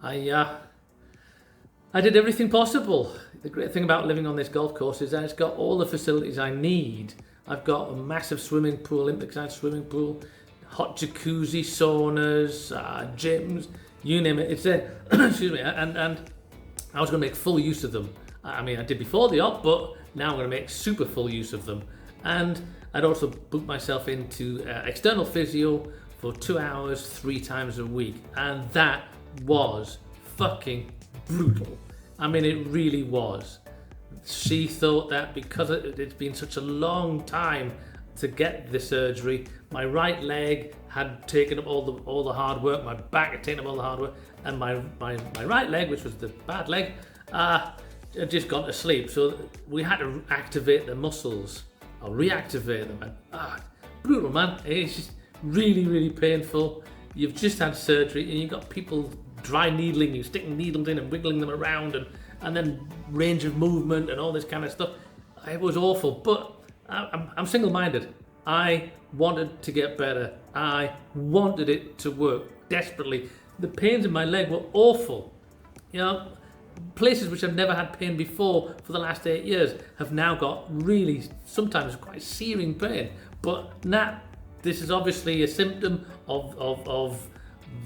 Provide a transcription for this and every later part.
I I did everything possible. The great thing about living on this golf course is that it's got all the facilities I need. I've got a massive swimming pool, Olympic-sized swimming pool, hot jacuzzi, saunas, gyms, you name it. It's there. Excuse me. And I was going to make full use of them. I mean, I did before the op, but now I'm going to make super full use of them. And I'd also booked myself into external physio for 2 hours, 3 times a week. And that was fucking brutal. I mean, it really was. She thought that because it's been such a long time to get the surgery, my right leg had taken up all the hard work, my back had taken up all the hard work, and my right leg, which was the bad leg, had just gone to sleep. So we had to activate the muscles, or reactivate them. And, brutal, man. It's just really, really painful. You've just had surgery, and you've got people dry needling you, sticking needles in and wiggling them around, and then range of movement and all this kind of stuff. It was awful, but I'm single-minded. I wanted to get better. I wanted it to work desperately. The pains in my leg were awful. You know, places which I've never had pain before for the last 8 years have now got really, sometimes quite searing pain. But this is obviously a symptom of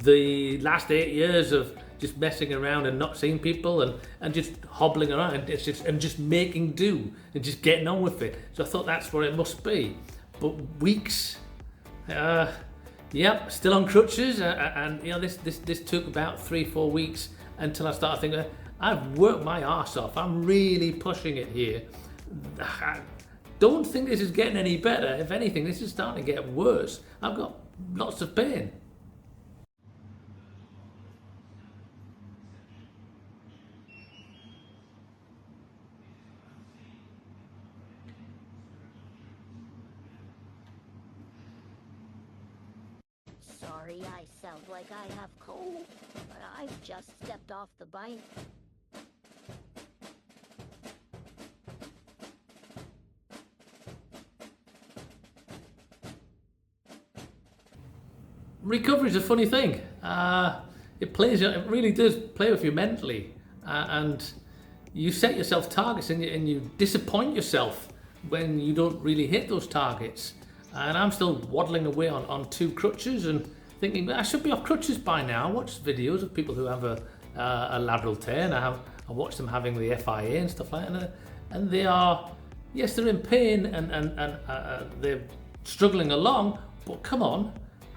the last 8 years of just messing around and not seeing people and just hobbling around and just making do and just getting on with it. So I thought that's what it must be. But weeks, yep, still on crutches, and you know this took about 3-4 weeks until I started thinking, I've worked my arse off. I'm really pushing it here. I don't think this is getting any better. If anything, this is starting to get worse. I've got lots of pain. Sorry, I sound like I have cold, but I've just stepped off the bike. Recovery is a funny thing. It really does play with you mentally, and you set yourself targets and you disappoint yourself when you don't really hit those targets. And I'm still waddling away on 2 crutches and thinking, "Well, I should be off crutches by now." I watch videos of people who have a lateral tear, and I watch them having the FIA and stuff like that, and they are, yes, they're in pain and they're struggling along, but come on,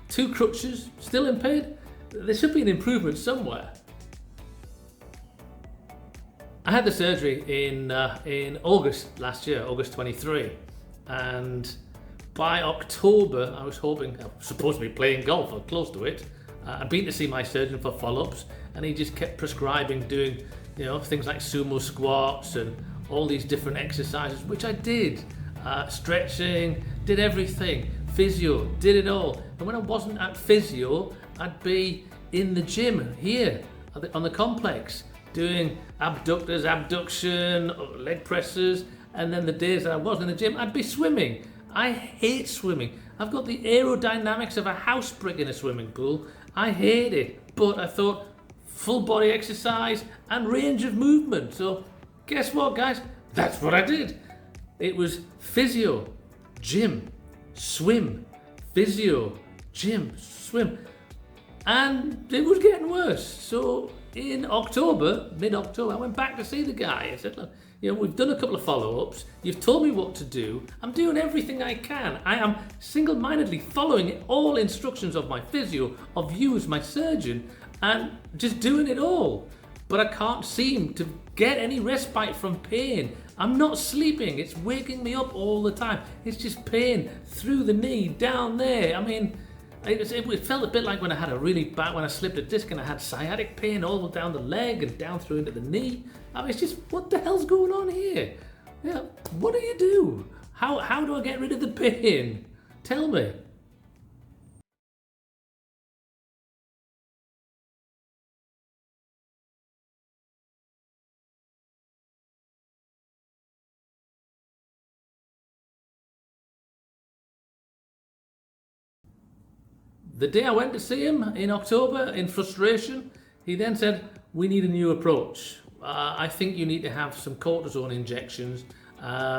2 crutches, still in pain? There should be an improvement somewhere. I had the surgery in August last year, August 23, and by October I was supposed to be playing golf or close to it. I'd been to see my surgeon for follow-ups, and he just kept prescribing doing, you know, things like sumo squats and all these different exercises, which I did. Stretching, did everything. Physio, did it all. And when I wasn't at physio, I'd be in the gym here on the complex doing abductors, abduction, leg presses, and then the days that I wasn't in the gym, I'd be swimming. I hate swimming. I've got the aerodynamics of a house brick in a swimming pool. I hate it. But I thought full body exercise and range of movement. So guess what, guys? That's what I did. It was physio, gym, swim, physio, gym, swim. And it was getting worse. So in October, mid-October, I went back to see the guy. I said, look, you know, we've done a couple of follow-ups. You've told me what to do. I'm doing everything I can. I am single-mindedly following all instructions of my physio, of you as my surgeon, and just doing it all. But I can't seem to get any respite from pain. I'm not sleeping. It's waking me up all the time. It's just pain through the knee, down there. I mean, it felt a bit like when I had when I slipped a disc and I had sciatic pain all down the leg and down through into the knee. I mean, it's just, what the hell's going on here? Yeah, what do you do? How do I get rid of the pain? Tell me. The day I went to see him in October, in frustration, He then said, we need a new approach. I think you need to have some cortisone injections,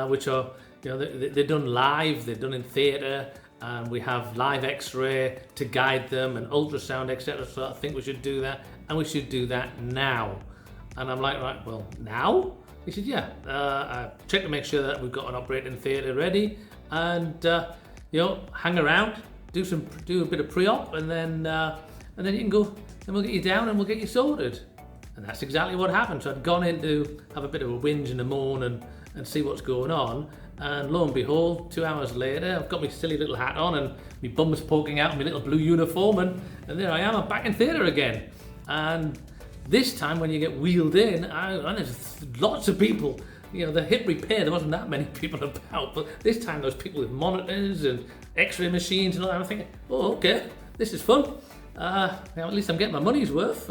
which are, they're done live, they're done in theatre, and we have live X-ray to guide them and ultrasound, etc. So I think we should do that, and we should do that now. And I'm like, right, well, now? He said, yeah. I checked to make sure that we've got an operating theatre ready, and hang around, do a bit of pre-op, and then you can go. Then we'll get you down and we'll get you sorted. And that's exactly what happened. So I'd gone in to have a bit of a whinge and a moan and see what's going on. And lo and behold, 2 hours later, I've got my silly little hat on and my bum's poking out in my little blue uniform, and there I am, I'm back in theatre again. And this time when you get wheeled in, and there's lots of people, the hip repair, there wasn't that many people about, but this time there was people with monitors and X-ray machines and all that. I'm thinking, oh, okay, this is fun. At least I'm getting my money's worth,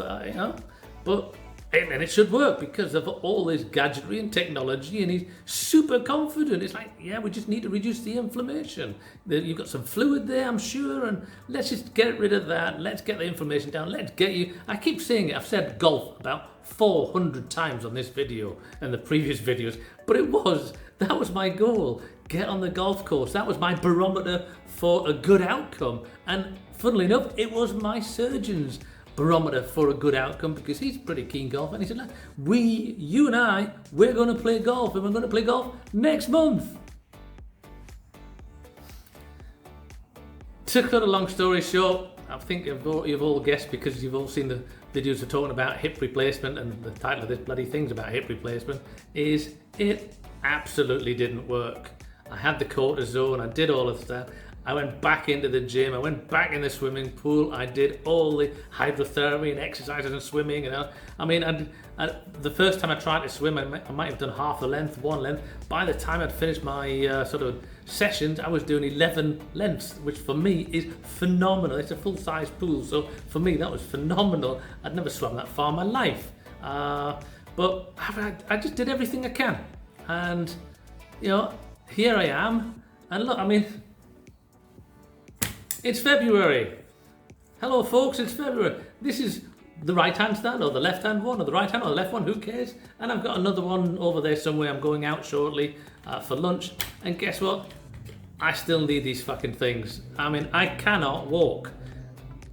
but and it should work because of all this gadgetry and technology, and he's super confident. It's like, yeah, we just need to reduce the inflammation. You've got some fluid there, I'm sure, and let's just get rid of that. Let's get the inflammation down. Let's get you. I keep saying it. I've said golf about 400 times on this video and the previous videos, but that was my goal. Get on the golf course. That was my barometer for a good outcome. And funnily enough, it was my surgeon's barometer for a good outcome, because he's a pretty keen golfer. And he said, you and I, we're going to play golf, and we're going to play golf next month. To cut a long story short, I think you've all guessed, because you've all seen the videos of talking about hip replacement, and the title of this bloody thing's about hip replacement, is it absolutely didn't work. I had the cortisone, I did all of that. I went back into the gym, I went back in the swimming pool, I did all the hydrotherapy and exercises and swimming. The first time I tried to swim, I might have done half the length, one length. By the time I'd finished my sort of sessions, I was doing 11 lengths, which for me is phenomenal. It's a full-size pool, so for me that was phenomenal. I'd never swum that far in my life. But I just did everything I can. And, here I am. And look, it's February. Hello folks, it's February. This is the right hand stand, or the left hand one, or the right hand or the left one, who cares? And I've got another one over there somewhere. I'm going out shortly for lunch. And guess what? I still need these fucking things. I cannot walk.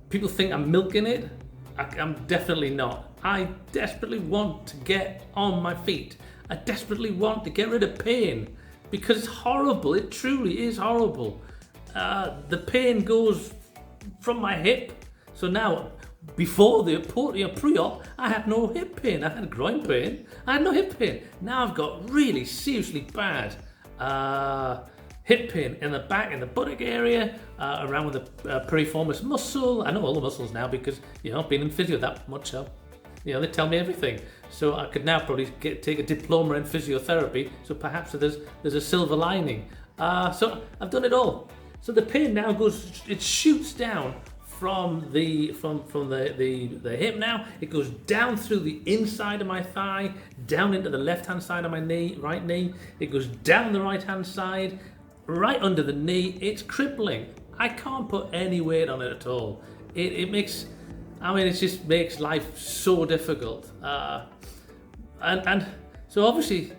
People think I'm milking it. I'm definitely not. I desperately want to get on my feet. I desperately want to get rid of pain, because it's horrible. It truly is horrible. The pain goes from my hip. So now, before the pre-op, I had no hip pain. I had groin pain. I had no hip pain. Now I've got really seriously bad hip pain in the back, in the buttock area, around with the piriformis muscle. I know all the muscles now because, I've been in physio that much. They tell me everything. So I could now probably take a diploma in physiotherapy. So perhaps there's a silver lining. So I've done it all. So the pain now it shoots down from the hip now. It goes down through the inside of my thigh, down into the left-hand side of my knee, right knee. It goes down the right-hand side, right under the knee. It's crippling. I can't put any weight on it at all. It just makes life so difficult. And so obviously,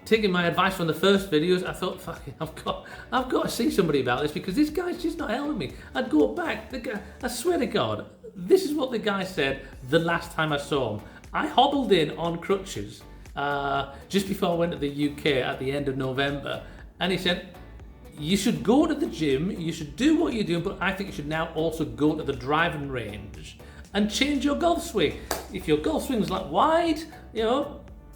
taking my advice from the first videos, I thought, fucking, I've got to see somebody about this, because this guy's just not helping me. I'd go back. I swear to God, this is what the guy said the last time I saw him. I hobbled in on crutches just before I went to the UK at the end of November, and he said, you should go to the gym, you should do what you're doing, but I think you should now also go to the driving range and change your golf swing. If your golf swing's like wide,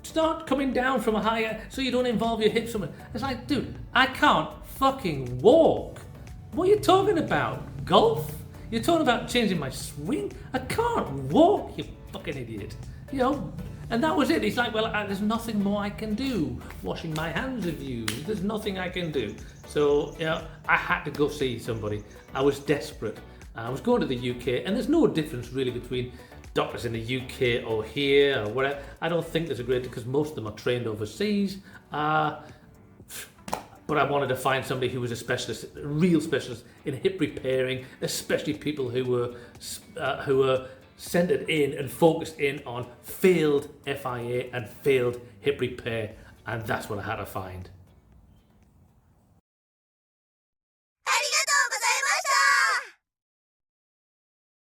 start coming down from a higher, so you don't involve your hips. It's like, dude, I can't fucking walk. What are you talking about? Golf? You're talking about changing my swing? I can't walk, you fucking idiot. And that was it. He's like, well, there's nothing more I can do. Washing my hands of you. There's nothing I can do. So, I had to go see somebody. I was desperate. I was going to the UK, and there's no difference really between doctors in the UK or here or whatever. I don't think there's a great, because most of them are trained overseas. But I wanted to find somebody who was a specialist, a real specialist in hip repairing, especially people who were centered in and focused in on failed FIA and failed hip repair, and that's what I had to find.